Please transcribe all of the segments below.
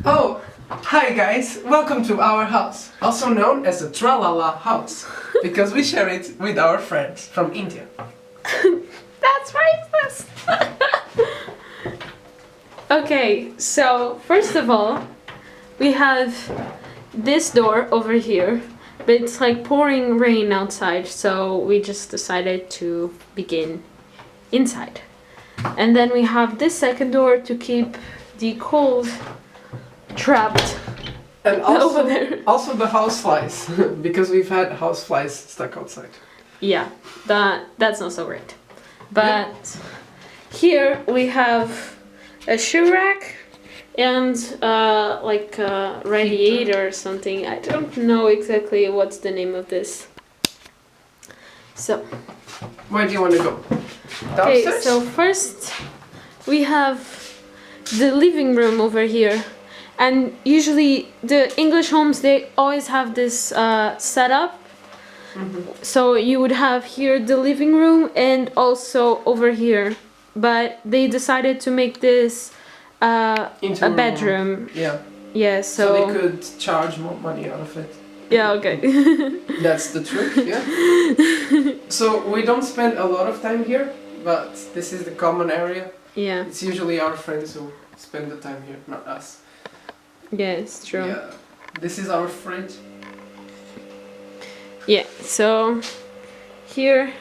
Oh, hi guys, welcome to our house, also known as the Tralala house, because we share it with our friends from India. That's racist! Okay, so first of all, we have this door over here, but it's like pouring rain outside, so we just decided to begin inside. And then we have this second door to keep the cold trapped And over there. also the houseflies, because we've had houseflies stuck outside. Yeah, that's not so great. But here we have a shoe rack and like a radiator or something. I don't know exactly what's the name of this. So. Where do you want to go? Okay, Downstairs? so first we have the living room over here. And usually the English homes, they always have this setup. Mm-hmm. So you would have here the living room and also over here. But they decided to make this a bedroom. Yeah. Yeah, So they could charge more money out of it. Yeah, okay. That's the trick, yeah. So we don't spend a lot of time here, but this is the common area. Yeah. It's usually our friends who spend the time here, not us. Yeah, it's true. Yeah. This is our fridge. Yeah, so here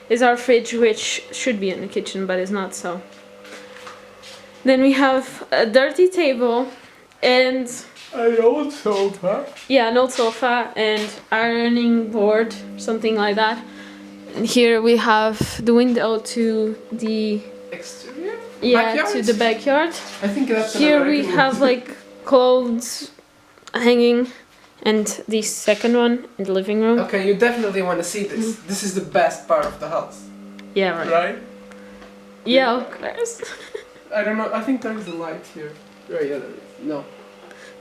is our fridge, which should be in the kitchen, but is not so. Then we have a dirty table and An old sofa. yeah, an old sofa and ironing board, something like that. And here we have the window to the Exterior? backyard? To the backyard. I think that's Here we have like clothes hanging and the second one in the living room. Okay, you definitely want to see this. This is the best part of the house. Yeah, right. Right? Yeah, of course. I don't know, I think there is a light here. Oh yeah, there is. No.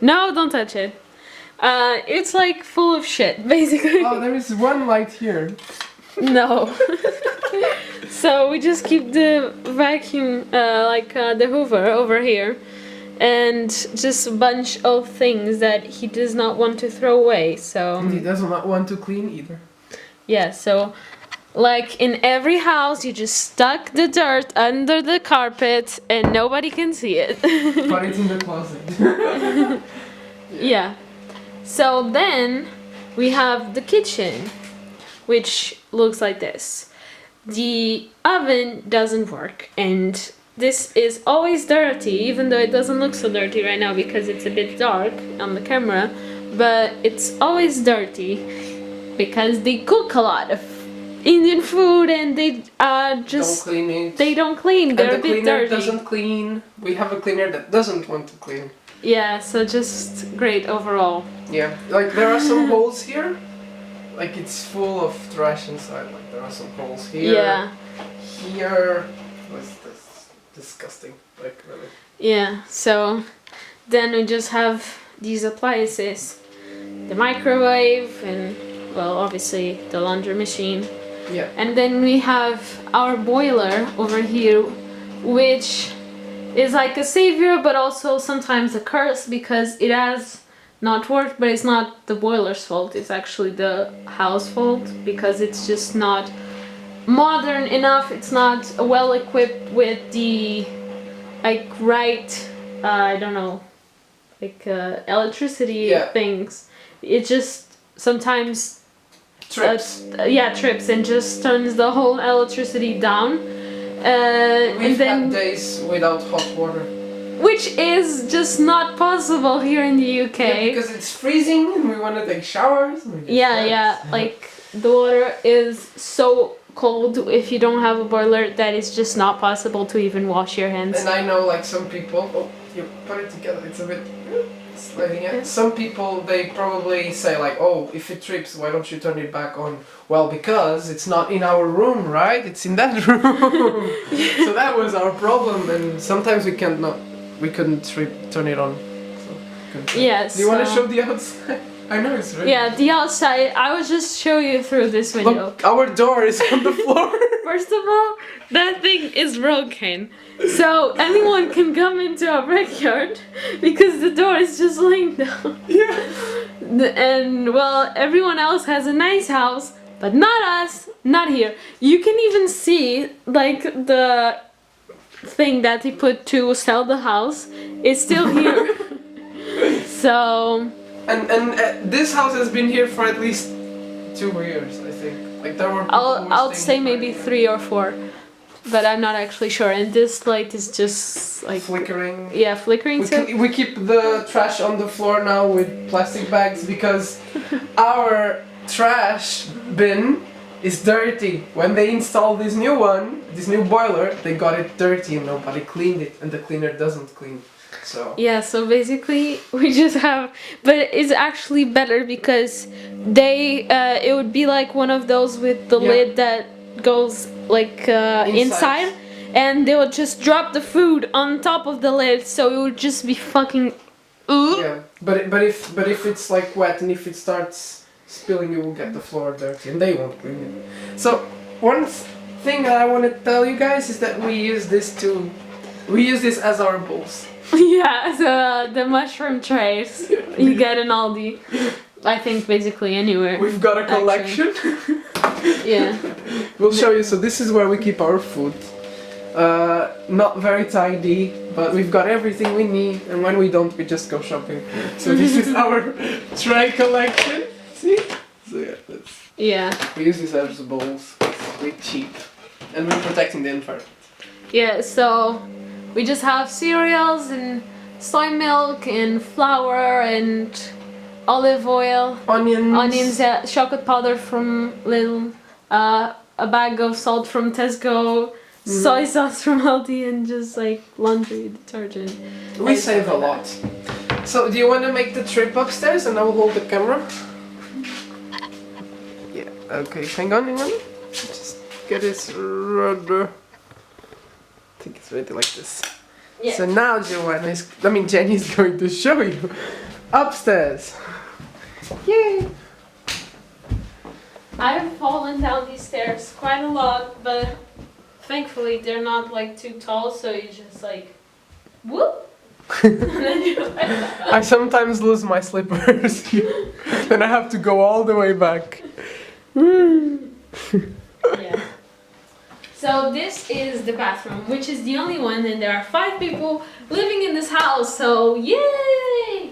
No, don't touch it. It's like full of shit, basically. Oh, there is one light here. No. So we just keep the vacuum, the Hoover over here, and just a bunch of things that he does not want to throw away. So And he does not want to clean either. yeah, so like in every house, you just stuck the dirt under the carpet and nobody can see it. But it's in the closet. Yeah. So then we have the kitchen, which looks like this. The oven doesn't work, and this is always dirty, even though it doesn't look so dirty right now because it's a bit dark on the camera, but it's always dirty because they cook a lot of Indian food and they just don't clean it. they don't clean. They're And a the bit cleaner dirty. doesn't clean. We have a cleaner that doesn't want to clean. Yeah, so just great overall. Yeah, like there are some holes here. Like it's full of trash inside. Like there are some holes here. Yeah. Here. What's this? Disgusting. Like really. Yeah, so then we just have these appliances. The microwave and, well, obviously the laundry machine. Yeah. And then we have our boiler over here, which is like a savior but also sometimes a curse because it has not worked, but it's not the boiler's fault, it's actually the house fault because it's just not modern enough, it's not well equipped with the like right electricity things. It just sometimes Trips. trips and just turns the whole electricity down. We've had days without hot water. Which is just not possible here in the UK. Yeah, because it's freezing and we want to take showers. Like the water is so cold if you don't have a boiler that it's just not possible to even wash your hands. And I know like some people, oh, you put it together, it's a bit sliding out. Some people, they probably say like, oh, if it trips, why don't you turn it back on? Well, because it's not in our room, right? It's in that room. So that was our problem, and sometimes we couldn't turn it on. So, Yes. do you want to show the outside? I know it's really. Yeah, the outside. I will just show you through this window. Look, our door is on the floor. First of all, that thing is broken. So anyone can come into our backyard because the door is just laying down. Yeah. And well, everyone else has a nice house, but not us, not here. You can even see like the thing that he put to sell the house is still here. So. And this house has been here for at least 2 years, I think. Like there were. I'll say maybe 3 or 4, but I'm not actually sure. And this light is just like flickering. Yeah, flickering. We keep the trash on the floor now with plastic bags because our trash bin is dirty. When they installed this new one, this new boiler, they got it dirty and nobody cleaned it, and the cleaner doesn't clean. So. Yeah, so basically we just have, but it's actually better because they it would be like one of those with the lid that goes like inside, and they would just drop the food on top of the lid, so it would just be fucking. Yeah, but if it's like wet and if it starts spilling, you will get the floor dirty and they won't clean it. So one thing that I want to tell you guys is that we use this as our bowls. Yeah, the mushroom trays you get in Aldi. I think basically anywhere. We've got a collection. Yeah. We'll show you. So this is where we keep our food. Not very tidy, but we've got everything we need, and when we don't, we just go shopping. So this is our tray collection. See? So yeah, we use these as bowls. We're cheap, and we're protecting the environment. Yeah, so we just have cereals and soy milk and flour and olive oil, onions, yeah, chocolate powder from Lidl, a bag of salt from Tesco, soy sauce from Aldi, and just like laundry detergent. We save a lot. So do you want to make the trip upstairs and I will hold the camera? Yeah, okay, hang on. Just get this rubber. I think it's ready like this. Yeah. So now Jenny is going to show you upstairs. Yay! I've fallen down these stairs quite a lot, but thankfully they're not like too tall, so you just like whoop. And then I sometimes lose my slippers here. Then I have to go all the way back. Yeah. So this is the bathroom, which is the only one, and there are 5 people living in this house, so yay!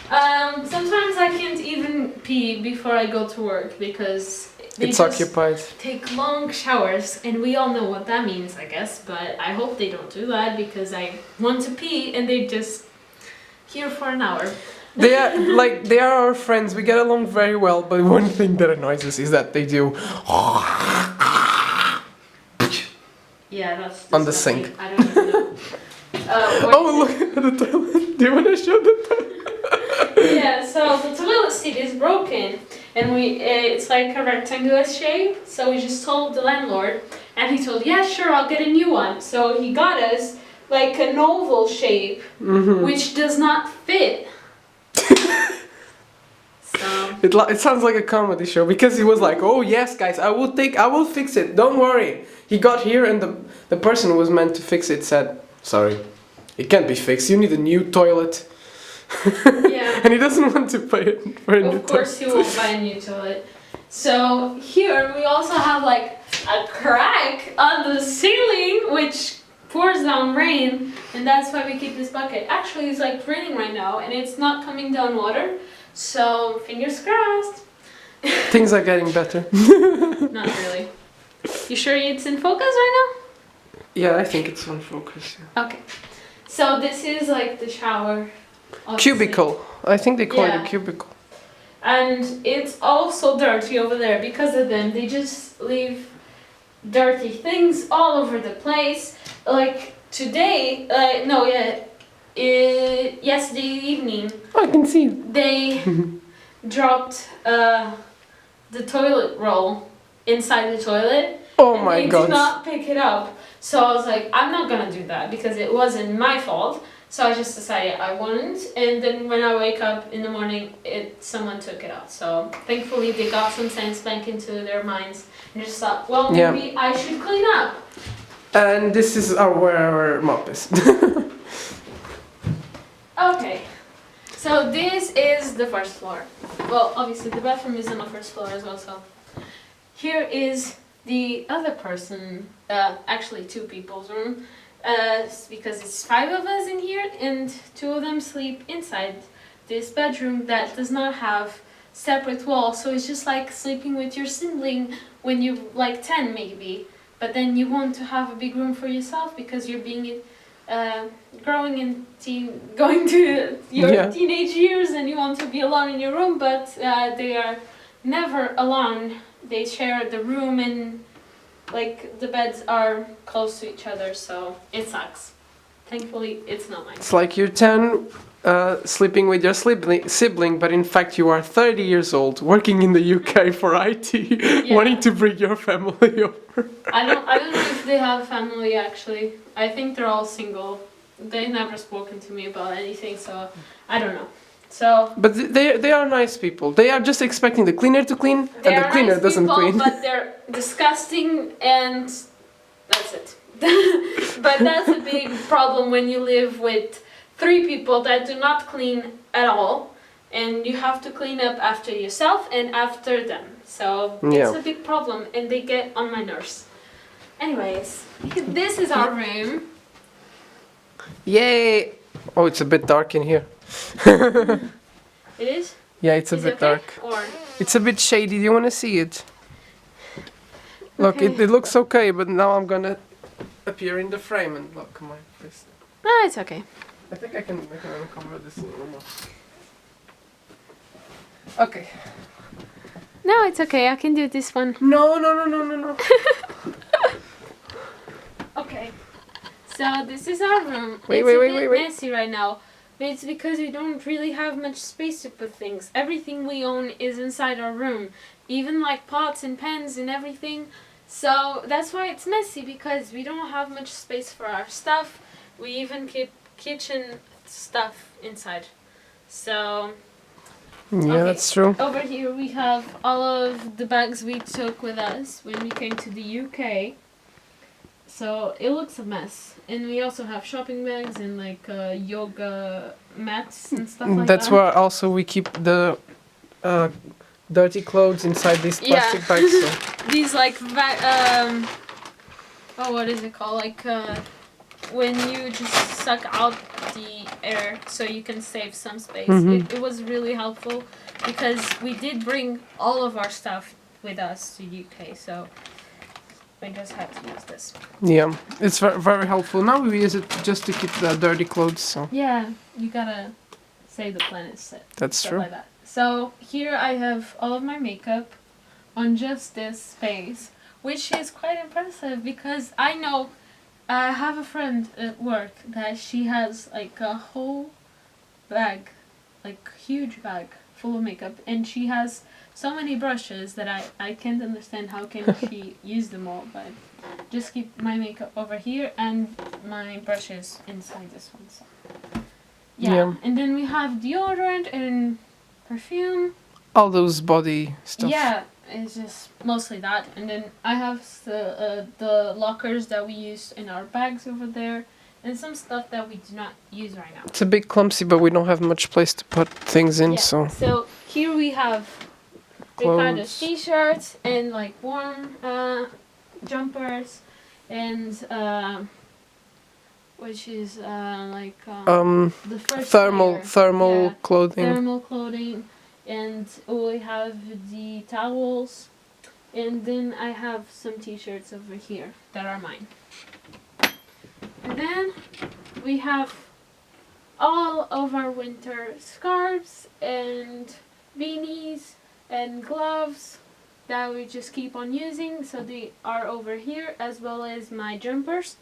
Sometimes I can't even pee before I go to work because it's occupied. Take long showers, and we all know what that means, I guess, but I hope they don't do that because I want to pee and they just here for an hour. They are our friends. We get along very well, but one thing that annoys us is that they do. Yeah, that's on the sink. I don't even know. Oh, look at the toilet. Do you want to show the toilet? Yeah, so the toilet seat is broken, and it's like a rectangular shape. So we just told the landlord, and he told, yeah, sure, I'll get a new one. So he got us like an oval shape, which does not fit. So it sounds like a comedy show because he was like, oh yes, guys, I will fix it. Don't worry. He got here and the person who was meant to fix it said, sorry, it can't be fixed. You need a new toilet. Yeah. And he doesn't want to pay it for a new toilet. Of course he won't buy a new toilet. So here we also have like a crack on the ceiling which pours down rain, and that's why we keep this bucket. Actually, it's like raining right now and it's not coming down water. So fingers crossed. Things are getting better. Not really. You sure it's in focus right now? Yeah, I think it's on focus. Yeah. Okay. So this is like the shower. Cubicle. I think they call it a cubicle. And it's also dirty over there because of them. They just leave dirty things all over the place. Like today, yesterday evening. Oh, I can see. They dropped the toilet roll inside the toilet. Oh my god. They did not pick it up. So I was like, I'm not gonna do that because it wasn't my fault. So I just decided I wouldn't, and then when I wake up in the morning, someone took it out. So thankfully they got some sense back into their minds and just thought, well, maybe I should clean up. And this is where our mop is. Okay, so this is the first floor. Well, obviously the bathroom is on the first floor as well, so here is the other person, actually two people's room, because it's 5 of us in here and 2 of them sleep inside this bedroom that does not have separate walls, so it's just like sleeping with your sibling when you're like 10 maybe, but then you want to have a big room for yourself because you're being growing and going to your teenage years and you want to be alone in your room, but they are never alone. They share the room and like the beds are close to each other, so it sucks. Thankfully, it's not mine. It's like you're 10, sleeping with your sibling, but in fact you are 30 years old, working in the UK for IT, wanting to bring your family over. I don't know if they have family actually. I think they're all single. They've never spoken to me about anything, so I don't know. So, but they are nice people. They are just expecting the cleaner to clean, and the cleaner doesn't clean. But they're disgusting, and that's it. But that's a big problem when you live with 3 people that do not clean at all, and you have to clean up after yourself and after them. So it's a big problem, and they get on my nerves. Anyways, this is our room. Yay! Oh, it's a bit dark in here. It is? Yeah, it's a bit dark. Or? It's a bit shady. Do you want to see it? Look, it looks okay, but now I'm gonna appear in the frame and look my face. Ah, it's okay. I think I can uncover this a little more. Okay. No, it's okay. I can do this one. No. Okay. So this is our room. Wait. Messy right now. But it's because we don't really have much space to put things. Everything we own is inside our room. Even like pots and pans and everything. So that's why it's messy, because we don't have much space for our stuff. We even keep kitchen stuff inside. So yeah, that's true. over here we have all of the bags we took with us when we came to the UK. So it looks a mess. And we also have shopping bags and like yoga mats and stuff like that. That's where also we keep the dirty clothes inside these plastic bags. So. These like what is it called? Like when you just suck out the air so you can save some space. It was really helpful because we did bring all of our stuff with us to UK, so we just had to use this. Yeah, it's very helpful. Now we use it just to keep the dirty clothes. So. Yeah, you gotta save the planet. That's true. Like that. So here I have all of my makeup on just this space, which is quite impressive because I know I have a friend at work that she has like a whole bag, like huge bag full of makeup, and she has so many brushes that I can't understand how can she use them all, but just keep my makeup over here and my brushes inside this one. So yeah. And then we have deodorant and perfume. All those body stuff. Yeah, it's just mostly that. And then I have the lockers that we use in our bags over there, and some stuff that we do not use right now. It's a bit clumsy, but we don't have much place to put things in, so here we have Ricardo's t-shirts and like warm jumpers and which is like the first thermal clothing. Thermal clothing, and we have the towels, and then I have some t-shirts over here that are mine. And then we have all of our winter scarves and beanies and gloves that we just keep on using, so they are over here, as well as my jumpers.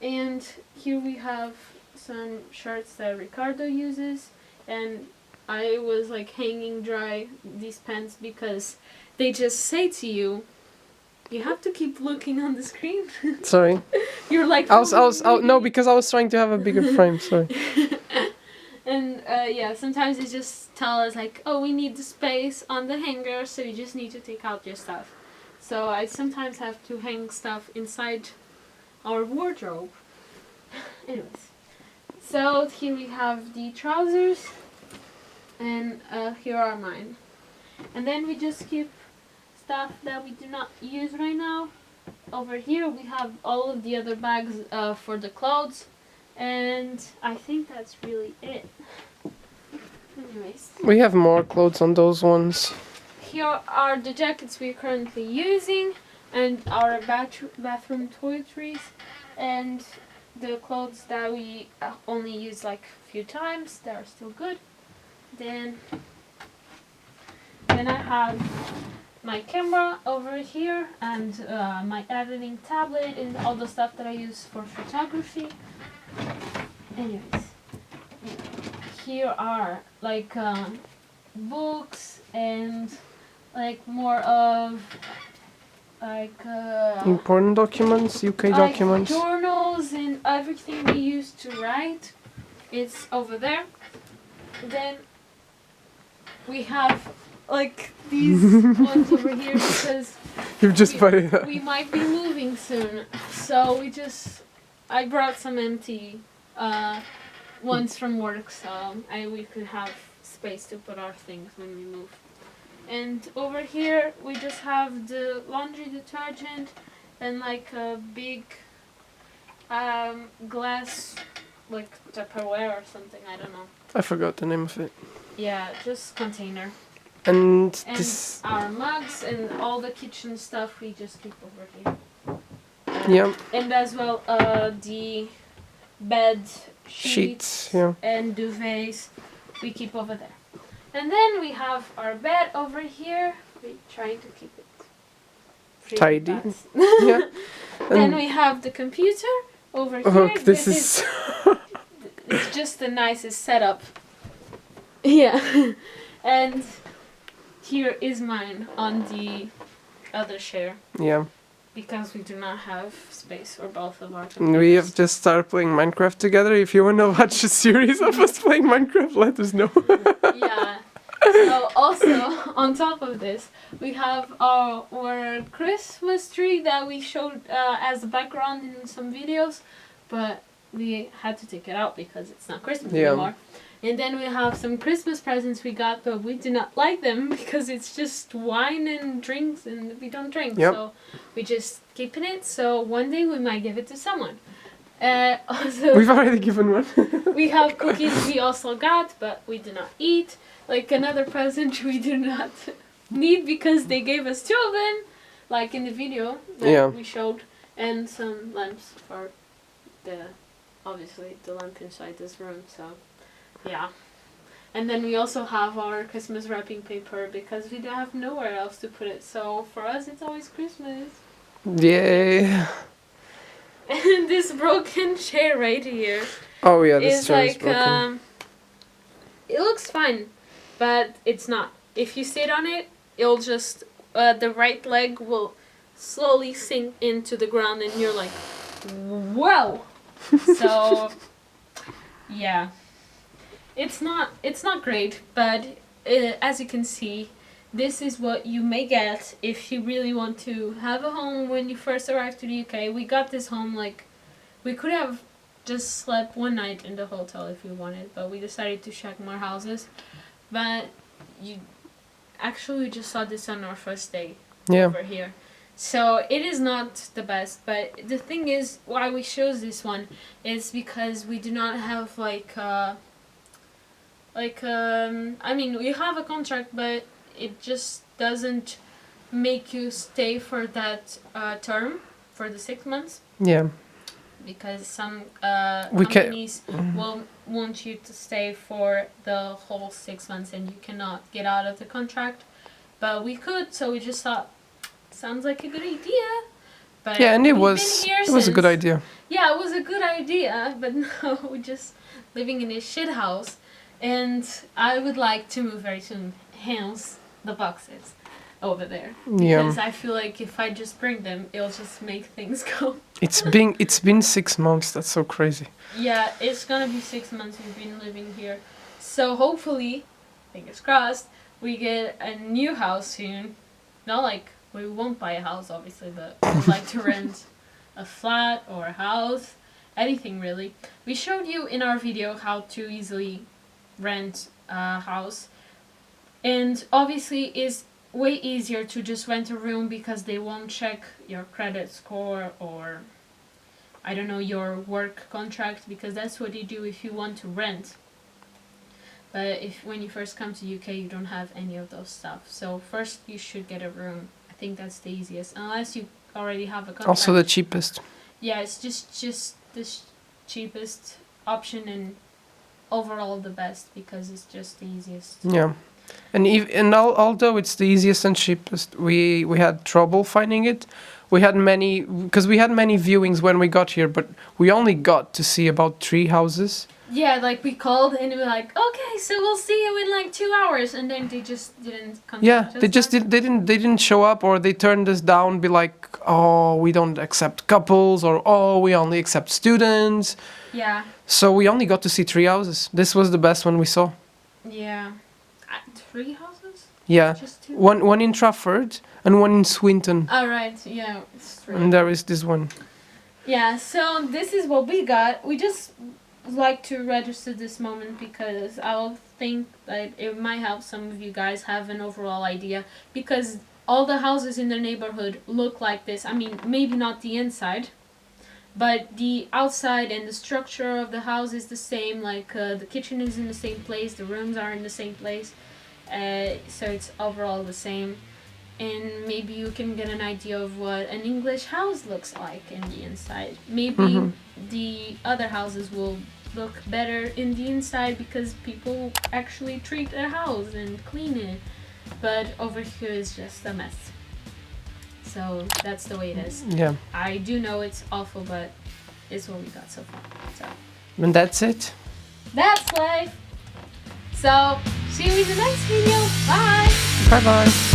And here we have some shirts that Ricardo uses, and I was like hanging dry these pants because they just say to you, You have to keep looking on the screen. Sorry. You're like. No, because I was trying to have a bigger frame. Sorry. And yeah, sometimes they just tell us like, oh, we need the space on the hanger, so you just need to take out your stuff. So I sometimes have to hang stuff inside our wardrobe. Anyways, so here we have the trousers, and here are mine. And then we just keep stuff that we do not use right now. Over here we have all of the other bags for the clothes, and I think that's really it. Anyways, We have more clothes on those ones. here are the jackets we're currently using, and our bathroom toiletries, and the clothes that we only use like a few times that are still good. Then I have my camera over here, and my editing tablet, and all the stuff that I use for photography. Anyways, here are like books and like more of like Important documents, UK like documents. journals and everything we use to write. It's over there. Then we have like these ones over here because You've just put it. we might be moving soon. So I brought some empty ones from work, so we could have space to put our things when we move. And over here we just have the laundry detergent and like a big glass, like Tupperware or something, I don't know. I forgot the name of it. Yeah, just container. And And this. our mugs and all the kitchen stuff we just keep over here. Yeah. And as well the bed sheets Yeah. and duvets we keep over there. And then we have our bed over here. We're trying to keep it pretty Tidy. fast. Yeah. Then And we have the computer over here. oh, this is. It's just the nicest setup. Yeah. And here is mine on the other chair, Yeah. because we do not have space for both of our computers. We have just started playing Minecraft together. If you want to watch a series of us playing Minecraft, let us know. Yeah. So also on top of this, we have our Christmas tree that we showed as a background in some videos, but we had to take it out because it's not Christmas anymore. And then we have some Christmas presents we got, but we do not like them because it's just wine and drinks, and we don't drink. Yep. So we just keeping it. So one day we might give it to someone. Also, We've already given one. we have cookies we also got, but we do not eat. Like another present we do not need because they gave us 2 of them, like in the video that we showed, and some lamps for obviously the lamp inside this room. So yeah. And then we also have our Christmas wrapping paper because we don't have nowhere else to put it. So for us it's always Christmas. Yay. And this broken chair right here. Oh yeah, this is chair is like broken. it looks fine, but it's not. If you sit on it, it'll just the right leg will slowly sink into the ground, and you're like, whoa. So yeah, it's not great, but as you can see, this is what you may get if you really want to have a home when you first arrive to the UK. We got this home like, we could have just slept one night in the hotel if we wanted, but we decided to check more houses. But we just saw this on our first day over here. So it is not the best, but the thing is why we chose this one is because we do not have I mean, we have a contract, but it just doesn't make you stay for that term, for the 6 months. Yeah. Because some companies will want you to stay for the whole 6 months and you cannot get out of the contract. But we could, so we just thought, sounds like a good idea. But yeah, and it was a good idea. Yeah, it was a good idea, but now we're just living in a shit house. And I would like to move very soon, hence the boxes. over there. Yeah. Because I feel like if I just bring them, it'll just make things go. It's been 6 months. That's so crazy. Yeah, it's gonna be 6 months we've been living here. So hopefully, fingers crossed, we get a new house soon. Not like we won't buy a house, obviously, but we'd like to rent a flat or a house, anything really. We showed you in our video how to easily rent a house, and obviously it's way easier to just rent a room because they won't check your credit score or I don't know, your work contract, because that's what you do if you want to rent. But if when you first come to UK, you don't have any of those stuff. So first you should get a room. I think that's the easiest, unless you already have a contract. Also the cheapest. Yeah, it's just the cheapest option and overall the best because it's just the easiest. Yeah. And although it's the easiest and cheapest, we had trouble finding it. We had many viewings when we got here, but we only got to see about 3 houses. Yeah, like we called and we were like, okay, so we'll see you in like 2 hours, and then they just didn't contact Yeah, us. they just didn't show up, or they turned us down, be like, oh, we don't accept couples, or oh, we only accept students. Yeah. So we only got to see 3 houses. This was the best one we saw. Yeah. 3 houses? Yeah, Just 2? one in Trafford and one in Swinton, Oh, right, yeah, it's 3. and there is this one. Yeah, so this is what we got. We just like to register this moment because I'll think that it might help some of you guys have an overall idea, because all the houses in the neighborhood look like this. I mean, maybe not the inside, but the outside and the structure of the house is the same. Like the kitchen is in the same place, the rooms are in the same place, so it's overall the same. And maybe you can get an idea of what an English house looks like in the inside. Maybe the other houses will look better in the inside because people actually treat their house and clean it. But over here is just a mess. So that's the way it is. Yeah. I do know it's awful, but it's what we got so far. So And that's it. that's life. So see you in the next video. Bye. Bye bye.